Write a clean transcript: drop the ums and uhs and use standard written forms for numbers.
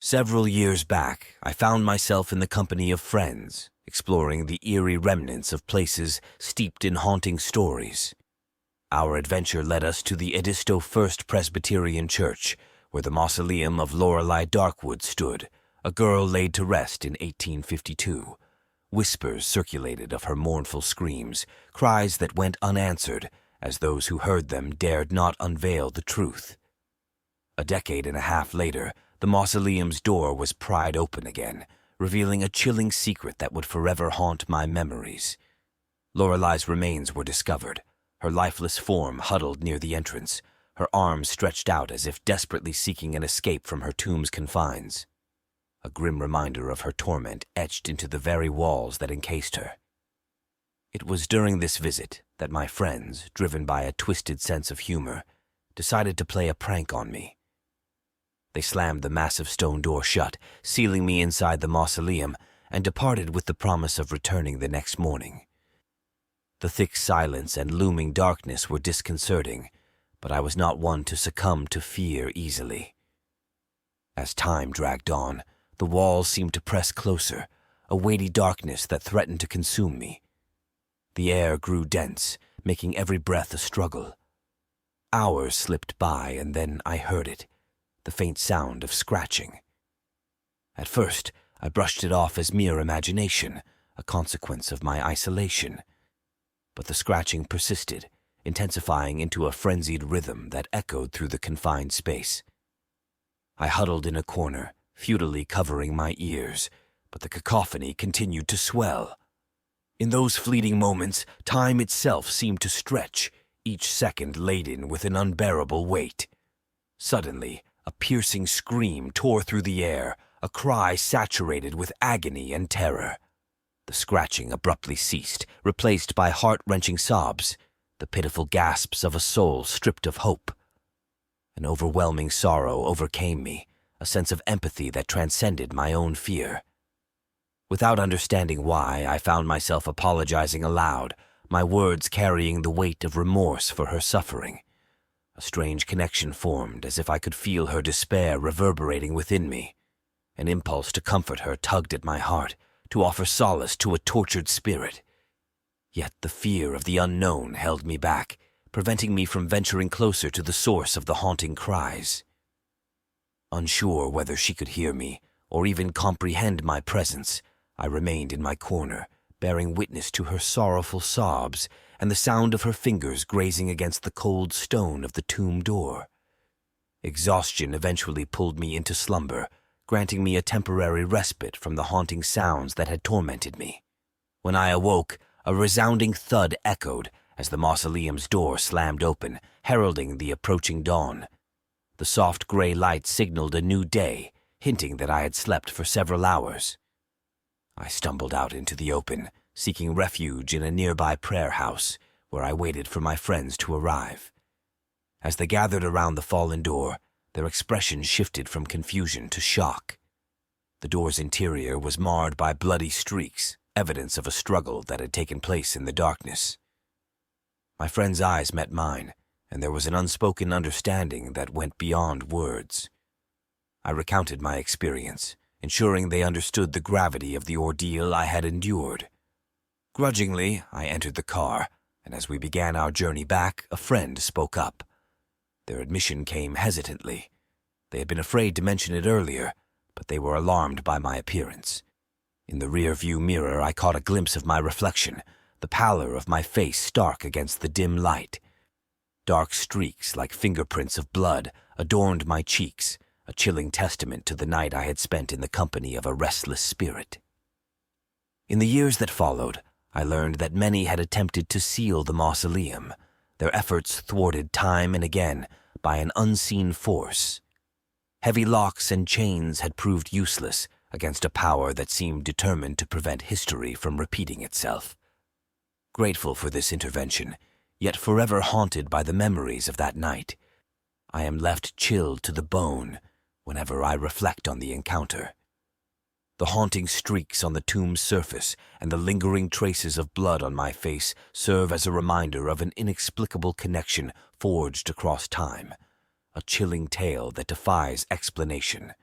Several years back, I found myself in the company of friends, exploring the eerie remnants of places steeped in haunting stories. Our adventure led us to the Edisto First Presbyterian Church, where the mausoleum of Lorelei Darkwood stood, a girl laid to rest in 1852. Whispers circulated of her mournful screams, cries that went unanswered, as those who heard them dared not unveil the truth. A decade and a half later, the mausoleum's door was pried open again, revealing a chilling secret that would forever haunt my memories. Lorelei's remains were discovered, her lifeless form huddled near the entrance, her arms stretched out as if desperately seeking an escape from her tomb's confines. A grim reminder of her torment etched into the very walls that encased her. It was during this visit that my friends, driven by a twisted sense of humor, decided to play a prank on me. They slammed the massive stone door shut, sealing me inside the mausoleum, and departed with the promise of returning the next morning. The thick silence and looming darkness were disconcerting, but I was not one to succumb to fear easily. As time dragged on, the walls seemed to press closer, a weighty darkness that threatened to consume me. The air grew dense, making every breath a struggle. Hours slipped by, and then I heard it, the faint sound of scratching. At first, I brushed it off as mere imagination, a consequence of my isolation. But the scratching persisted, intensifying into a frenzied rhythm that echoed through the confined space. I huddled in a corner, futilely covering my ears, but the cacophony continued to swell. In those fleeting moments, time itself seemed to stretch, each second laden with an unbearable weight. Suddenly, a piercing scream tore through the air, a cry saturated with agony and terror. The scratching abruptly ceased, replaced by heart-wrenching sobs, the pitiful gasps of a soul stripped of hope. An overwhelming sorrow overcame me, a sense of empathy that transcended my own fear. Without understanding why, I found myself apologizing aloud, my words carrying the weight of remorse for her suffering. A strange connection formed, as if I could feel her despair reverberating within me. An impulse to comfort her tugged at my heart, to offer solace to a tortured spirit. Yet the fear of the unknown held me back, preventing me from venturing closer to the source of the haunting cries. Unsure whether she could hear me, or even comprehend my presence, I remained in my corner, bearing witness to her sorrowful sobs and the sound of her fingers grazing against the cold stone of the tomb door. Exhaustion eventually pulled me into slumber, granting me a temporary respite from the haunting sounds that had tormented me. When I awoke, a resounding thud echoed as the mausoleum's door slammed open, heralding the approaching dawn. The soft gray light signaled a new day, hinting that I had slept for several hours. I stumbled out into the open, seeking refuge in a nearby prayer house, where I waited for my friends to arrive. As they gathered around the fallen door, their expression shifted from confusion to shock. The door's interior was marred by bloody streaks, evidence of a struggle that had taken place in the darkness. My friends' eyes met mine, and there was an unspoken understanding that went beyond words. I recounted my experience, ensuring they understood the gravity of the ordeal I had endured. Grudgingly, I entered the car, and as we began our journey back, a friend spoke up. Their admission came hesitantly. They had been afraid to mention it earlier, but they were alarmed by my appearance. In the rear-view mirror, I caught a glimpse of my reflection, the pallor of my face stark against the dim light. Dark streaks, like fingerprints of blood, adorned my cheeks, a chilling testament to the night I had spent in the company of a restless spirit. In the years that followed, I learned that many had attempted to seal the mausoleum, their efforts thwarted time and again by an unseen force. Heavy locks and chains had proved useless against a power that seemed determined to prevent history from repeating itself. Grateful for this intervention, yet forever haunted by the memories of that night, I am left chilled to the bone whenever I reflect on the encounter. The haunting streaks on the tomb's surface and the lingering traces of blood on my face serve as a reminder of an inexplicable connection forged across time, a chilling tale that defies explanation.